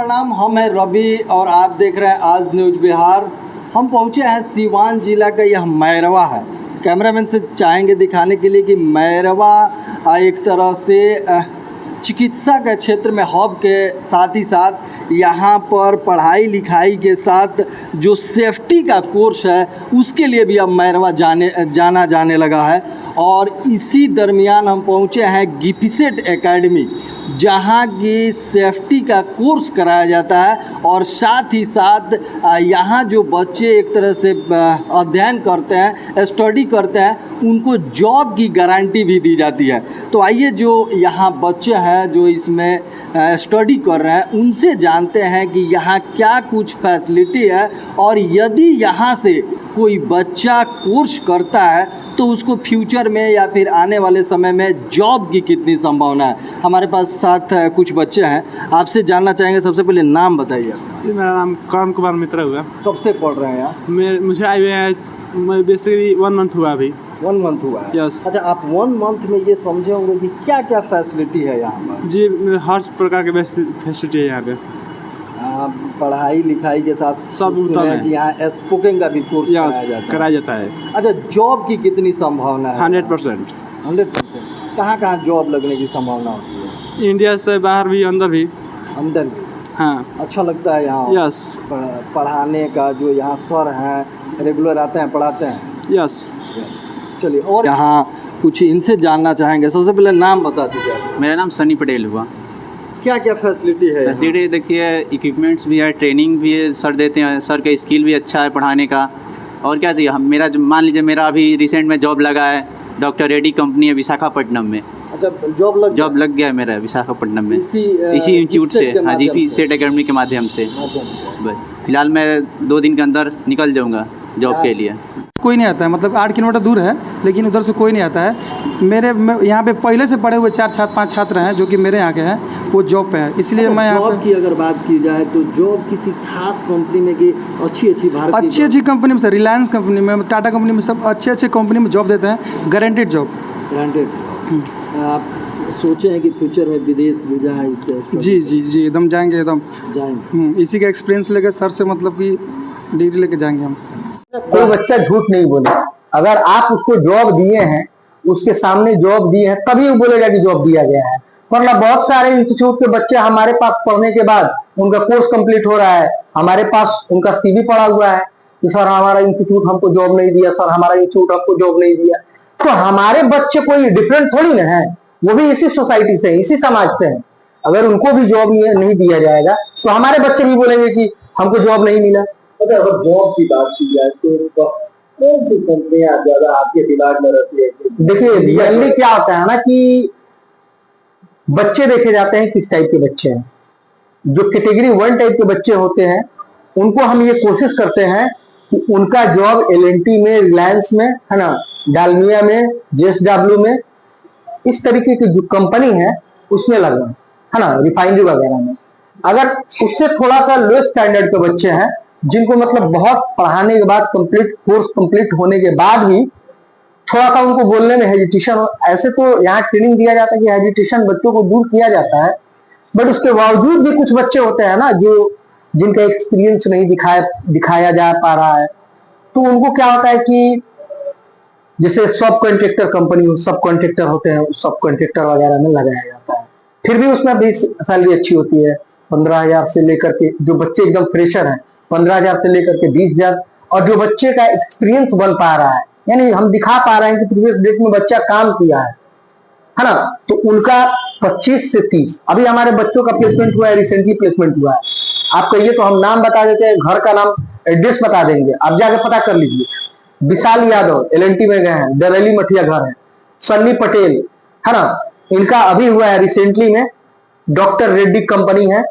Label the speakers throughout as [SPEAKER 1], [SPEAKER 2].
[SPEAKER 1] प्रणाम, हम हैं रवि और आप देख रहे हैं आज न्यूज़ बिहार। हम पहुंचे हैं सीवान जिला का यह मैरवा है। कैमरामैन से चाहेंगे दिखाने के लिए कि मैरवा एक तरह से चिकित्सा के क्षेत्र में हब के साथ ही साथ यहाँ पर पढ़ाई लिखाई के साथ जो सेफ्टी का कोर्स है उसके लिए भी अब मैरवा जाना जाने लगा है। और इसी दरमियान हम पहुँचे हैं गिफिसेट एकेडमी, जहाँ की सेफ्टी का कोर्स कराया जाता है और साथ ही साथ यहाँ जो बच्चे एक तरह से अध्ययन करते हैं, स्टडी करते हैं, उनको जॉब की गारंटी भी दी जाती है। तो आइए जो यहाँ बच्चे हैं जो इसमें स्टडी कर रहे हैं उनसे जानते हैं कि यहाँ क्या कुछ फैसिलिटी है और यदि यहाँ से कोई बच्चा कोर्स करता है तो उसको फ्यूचर में या फिर आने वाले समय में जॉब की कितनी संभावना है। हमारे पास साथ कुछ बच्चे हैं, आपसे जानना चाहेंगे। सबसे पहले नाम बताइए।
[SPEAKER 2] मेरा नाम करण कुमार मित्रा हुआ।
[SPEAKER 1] कब से पढ़ रहे हैं आप?
[SPEAKER 2] मुझे आए हुए हैं बेसिकली 1 मंथ हुआ अभी।
[SPEAKER 1] 1 मंथ हुआ है?
[SPEAKER 2] यस।
[SPEAKER 1] अच्छा, आप 1 मंथ में ये समझे होंगे कि क्या क्या फैसिलिटी है यहाँ पर?
[SPEAKER 2] जी, हर प्रकार के फैसिलिटी है यहाँ पे।
[SPEAKER 1] पढ़ाई लिखाई के साथ
[SPEAKER 2] सब उत्तम है।
[SPEAKER 1] यहाँ स्पोकन का भी कोर्स
[SPEAKER 2] कराया जाता है।
[SPEAKER 1] अच्छा, जॉब की कितनी संभावना है?
[SPEAKER 2] 100%।
[SPEAKER 1] 100%। कहाँ कहाँ जॉब लगने की संभावना होती है?
[SPEAKER 2] इंडिया से बाहर भी, अंदर भी।
[SPEAKER 1] अंदर भी?
[SPEAKER 2] हाँ।
[SPEAKER 1] अच्छा लगता है यहाँ?
[SPEAKER 2] यस।
[SPEAKER 1] पढ़ाने का जो यहाँ सर हैं रेगुलर आते हैं, पढ़ाते हैं?
[SPEAKER 2] यस।
[SPEAKER 1] चलिए, और यहाँ कुछ इनसे जानना चाहेंगे। सबसे पहले नाम बता दीजिए।
[SPEAKER 3] मेरा नाम सनी पटेल हुआ।
[SPEAKER 1] क्या क्या फैसिलिटी है?
[SPEAKER 3] फैसिलिटी देखिए, इक्विपमेंट्स भी है, ट्रेनिंग भी है, सर देते हैं, सर का स्किल भी अच्छा है पढ़ाने का। और क्या चाहिए? मेरा मान लीजिए मेरा अभी रिसेंट में जॉब लगा है, डॉक्टर रेड्डी कंपनी है विशाखापट्टनम में।
[SPEAKER 1] अच्छा, जॉब लग गया
[SPEAKER 3] है मेरा विशाखापट्टनम में,
[SPEAKER 1] इसी
[SPEAKER 3] इंस्टीट्यूट से। हाँ जी, गिफिसेट एकेडमी के माध्यम से। फिलहाल मैं 2 दिन के अंदर निकल जाऊँगा जॉब के लिए।
[SPEAKER 4] कोई नहीं आता है, मतलब 8 किलोमीटर दूर है, लेकिन उधर से कोई नहीं आता है। मेरे यहाँ पे पहले से पढ़े हुए 4-5 छात्र हैं जो कि मेरे यहाँ के हैं, वो जॉब पे है, इसलिए मैं यहाँ
[SPEAKER 1] जॉब की अगर बात की जाए तो जॉब किसी खास कंपनी में कि अच्छी भारत
[SPEAKER 4] अच्छी कंपनी में, रिलायंस कंपनी में, टाटा कंपनी में, सब अच्छे कंपनी में जॉब देते हैं, गारंटेड जॉब।
[SPEAKER 1] आप सोचे हैं कि फ्यूचर में विदेश भी जाए इससे?
[SPEAKER 4] जी एकदम जाएंगे, एकदम
[SPEAKER 1] जाएंगे।
[SPEAKER 4] इसी का एक्सपीरियंस लेकर सर से, मतलब कि डिग्री लेके जाएंगे हम।
[SPEAKER 5] कोई बच्चा झूठ नहीं बोले। अगर आप उसको जॉब दिए हैं, उसके सामने जॉब दिए हैं, तभी वो बोलेगा कि जॉब दिया गया है। वरना बहुत सारे इंस्टीट्यूट के बच्चे हमारे पास पढ़ने के बाद उनका कोर्स कंप्लीट हो रहा है, हमारे पास उनका सीवी पड़ा हुआ है कि सर हमारा इंस्टीट्यूट हमको जॉब नहीं दिया, सर हमारा इंस्टीट्यूट हमको जॉब नहीं दिया। तो हमारे बच्चे कोई डिफरेंट थोड़ी ना है, वो भी इसी सोसाइटी से, इसी समाज से है। अगर उनको भी जॉब नहीं दिया जाएगा तो हमारे बच्चे भी बोलेंगे कि हमको जॉब नहीं मिला। अगर जॉब की बात की जाए तो कौन सी कंपनियां ज्यादा आपके दिमाग में रहती है? देखिए, रियली क्या होता है ना कि बच्चे देखे जाते हैं किस टाइप के बच्चे हैं। जो कैटेगरी 1 टाइप के बच्चे होते हैं उनको हम ये कोशिश करते हैं कि उनका जॉब L&T में, रिलायंस में, है ना, डालमिया में, JSW में, इस तरीके की जो कंपनी है उसमें लगा, है ना, रिफाइनरी वगैरह में। अगर उससे थोड़ा सा लो स्टैंडर्ड के बच्चे हैं जिनको मतलब बहुत पढ़ाने के बाद कोर्स कंप्लीट होने के बाद भी थोड़ा सा उनको बोलने में हेजिटेशन, ऐसे तो यहाँ ट्रेनिंग दिया जाता है कि हेजिटेशन बच्चों को दूर किया जाता है, बट उसके बावजूद भी कुछ बच्चे होते हैं ना जो जिनका एक्सपीरियंस नहीं दिखाया जा पा रहा है। तो उनको क्या होता है कि जैसे सब कॉन्ट्रैक्टर कंपनी, सब कॉन्ट्रैक्टर होते हैं, सब कॉन्ट्रैक्टर वगैरह में लगाया जाता है। फिर भी उसमें भी सैलरी अच्छी होती है, 15,000 से लेकर के, जो बच्चे एकदम फ्रेशर हैं 15,000 से लेकर के 20,000। और जो बच्चे का एक्सपीरियंस बन पा रहा है, यानी हम दिखा पा रहे हैं कि प्रीवियस डेट में बच्चा काम किया है ना, तो उनका 25 से 30। अभी हमारे बच्चों का प्लेसमेंट हुआ है, रिसेंटली प्लेसमेंट हुआ है। आप कहिए तो हम नाम बता देते हैं, घर का नाम, एड्रेस बता देंगे, आप जाकर पता कर लीजिए। विशाल यादव L&T में गए हैं, दरेली मठिया घर है। सन्नी पटेल, है ना, इनका अभी हुआ है रिसेंटली में, डॉक्टर रेड्डी कंपनी है,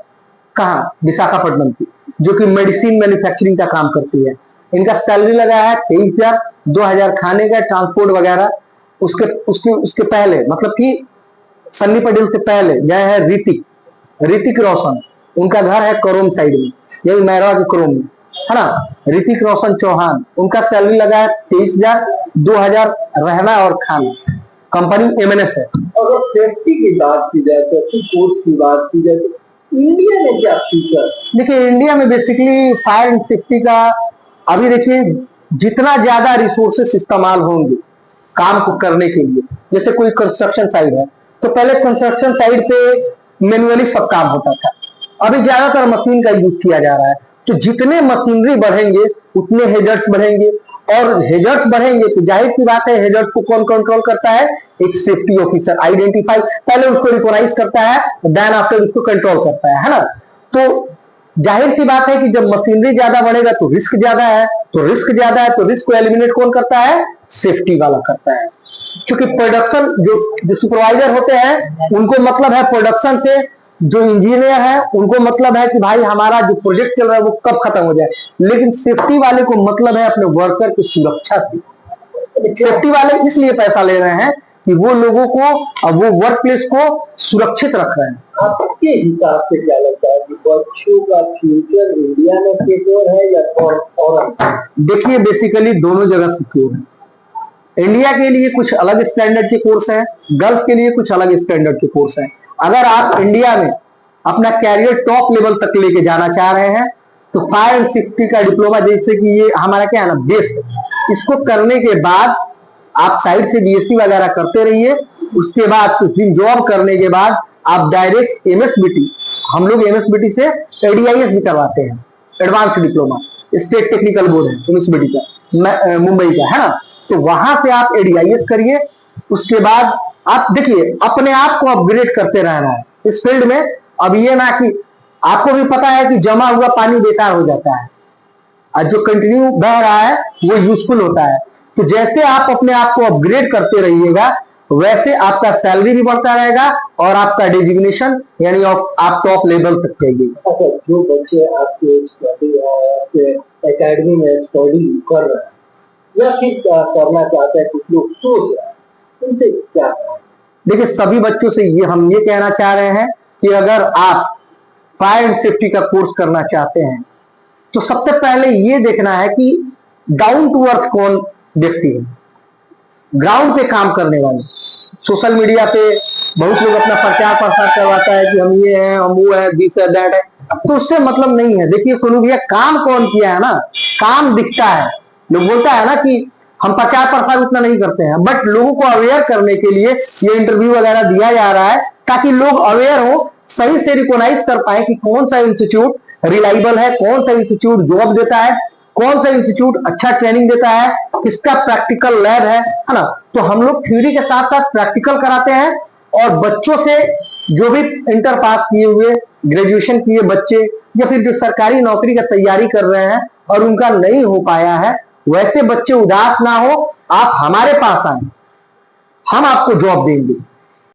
[SPEAKER 5] कहाँ, विशाखापट्टनम की, जो कि मेडिसिन मैन्युफैक्चरिंग का काम करती है। इनका सैलरी लगा है 23,000, 2,000 खाने का, ट्रांसपोर्ट वगैरह। उसके पहले, मतलब कि सन्नी पटेल से पहले गए हैं ऋतिक रोशन, उनका घर है करोम साइड में, यही मैरवा के करोम में, है ना। ऋतिक रोशन चौहान, उनका सैलरी लगा है 23,000, 2,000 रहना और खाना। कंपनी MNS है।
[SPEAKER 6] अगर सेफ्टी की बात की जाए, सेफ्टी कोर्स की बात की जाए, तो
[SPEAKER 5] इंडिया में क्या फ्यूचर? देखिए इंडिया में बेसिकली फायर एंड सेफ्टी का अभी देखिए जितना ज्यादा रिसोर्सेस इस्तेमाल होंगे काम को करने के लिए, जैसे कोई कंस्ट्रक्शन साइट है तो पहले कंस्ट्रक्शन साइट पे मैन्युअली सब काम होता था, अभी ज्यादातर मशीन का यूज किया जा रहा है। तो जितने मशीनरी बढ़ेंगे उतने हेजर्ट्स बढ़ेंगे, और हेजर्ट्स बढ़ेंगे तो जाहिर सी बात है हेजर्ट्स को कौन कंट्रोल करता है? एक सेफ्टी ऑफिसर आइडेंटिफाई, पहले उसको रिकॉग्नाइज करता है, देन आफ्टर उसको कंट्रोल करता है ना। तो जाहिर सी बात है कि जब मशीनरी ज्यादा बढ़ेगा तो रिस्क ज्यादा है, तो रिस्क ज्यादा है तो रिस्क को एलिमिनेट कौन करता है? सेफ्टी वाला करता है। क्योंकि प्रोडक्शन जो सुपरवाइजर होते हैं उनको मतलब है प्रोडक्शन से, जो इंजीनियर है उनको मतलब है कि भाई हमारा जो प्रोजेक्ट चल रहा है वो कब खत्म हो जाए, लेकिन सेफ्टी वाले को मतलब है अपने वर्कर की सुरक्षा से। सेफ्टी वाले इसलिए पैसा ले रहे हैं कि वो लोगों को अब वो वर्क प्लेस को सुरक्षित रख रहे हैं। आपके हिसाब से क्या लगता है कि बच्चों का फ्यूचर इंडिया में सिक्योर है या फॉरेन? देखिए बेसिकली दोनों जगह सिक्योर है। इंडिया के लिए कुछ अलग स्टैंडर्ड के कोर्स हैं, गल्फ के लिए कुछ अलग स्टैंडर्ड के कोर्स हैं। अगर आप इंडिया में अपना कैरियर टॉप लेवल तक लेके जाना चाह रहे हैं तो फायर एंड सेफ्टी का डिप्लोमा, जैसे कि ये हमारा क्या है ना बेस है, इसको करने के बाद आप साइड से बीएससी वगैरह करते रहिए, उसके बाद कुछ दिन जॉब करने के बाद आप डायरेक्ट एमएसबीटी, हम लोग एमएसबीटी से एडीआईएस भी करवाते हैं, advance diploma, state technical board है एमएसबीटी का, मुंबई का है ना। तो वहां से आप एडीआईएस करिए, उसके बाद आप देखिए अपने आप को अपग्रेड करते रहना है इस फील्ड में। अब ये ना कि आपको भी पता है कि जमा हुआ पानी बेकार हो जाता है और जो कंटिन्यू बह रहा है वो यूजफुल होता है। तो जैसे आप अपने आप को अपग्रेड करते रहिएगा वैसे आपका सैलरी भी बढ़ता रहेगा और आपका डेजिग्नेशन यानी आप टॉप लेवल तक जाइए। अच्छा, जो बच्चे आपके एकेडमी में स्टडी कर रहे हैं या फिर करना चाहते हैं, कुछ लोग सोच रहे हैं, उनसे क्या? देखिए सभी बच्चों से हम ये कहना चाह रहे हैं कि अगर आप फायर एंड सेफ्टी का कोर्स करना चाहते हैं तो सबसे पहले ये देखना है कि डाउन टू अर्थ कौन व्यक्ति है, ग्राउंड पे काम करने वाले। सोशल मीडिया पे बहुत लोग अपना प्रचार प्रसार करवाता है कि हम ये हैं, हम वो है, दिस है, दैट है, तो उससे मतलब नहीं है। देखिए सोनू भैया काम कौन किया है ना, काम दिखता है, लोग बोलता है ना कि हम प्रचार प्रसार उतना नहीं करते हैं, बट लोगों को अवेयर करने के लिए ये इंटरव्यू वगैरह दिया जा रहा है ताकि लोग अवेयर हो, सही से रिकॉग्नाइज कर पाए कि कौन सा इंस्टीट्यूट रिलायबल है, कौन सा इंस्टीट्यूट जॉब देता है, कौन सा इंस्टीट्यूट अच्छा ट्रेनिंग देता है, किसका प्रैक्टिकल लैब है ना। तो हम लोग थ्योरी के साथ साथ प्रैक्टिकल कराते हैं और बच्चों से जो भी इंटर पास किए हुए, ग्रेजुएशन किए बच्चे या फिर जो सरकारी नौकरी का तैयारी कर रहे हैं और उनका नहीं हो पाया है, वैसे बच्चे उदास ना हो, आप हमारे पास आए, हम आपको जॉब देंगे।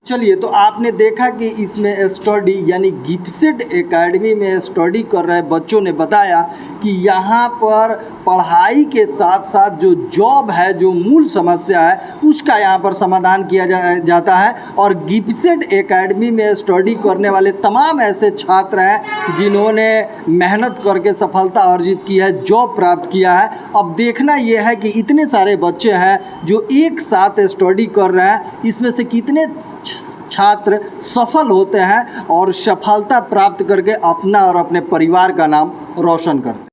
[SPEAKER 1] चलिए, तो आपने देखा कि इसमें स्टडी यानी गिफ्टेड एकेडमी में स्टडी कर रहे बच्चों ने बताया कि यहाँ पर पढ़ाई के साथ साथ जो जॉब है, जो मूल समस्या है उसका यहाँ पर समाधान किया जाता है। और गिफ्टेड एकेडमी में स्टडी करने वाले तमाम ऐसे छात्र हैं जिन्होंने मेहनत करके सफलता अर्जित की है, जॉब प्राप्त किया है। अब देखना यह है कि इतने सारे बच्चे हैं जो एक साथ स्टडी कर रहे हैं, इसमें से कितने छात्र सफल होते हैं और सफलता प्राप्त करके अपना और अपने परिवार का नाम रोशन करते हैं।